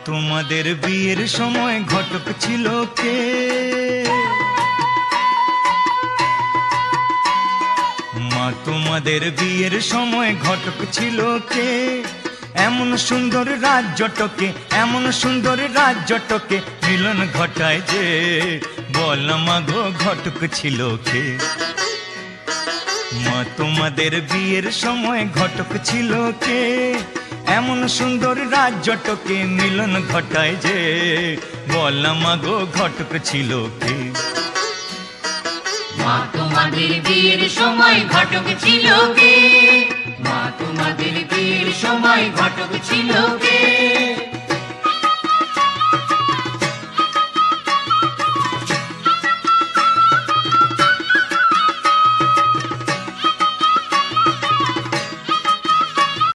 তোমাদের বিয়ের সময় ঘটক ছিল কে? মা তোমাদের বিয়ের সময় ঘটক ছিল কে? এমন সুন্দর রাজ্যটকে, এমন সুন্দর রাজ্যটকে মিলন ঘটায় যে, বল মা গো ঘটক ছিল কে? মা তোমাদের বিয়ের সময় ঘটক ছিল কে? এমন সুন্দর রাজ্যটকে মিলন ঘটায় যে, বল মা গো ঘটক ছিল কে? মা তোমাদের বিয়ের সময় ঘটক ছিল কে? মা তোমাদের বিয়ের সময় ঘটক ছিল কে?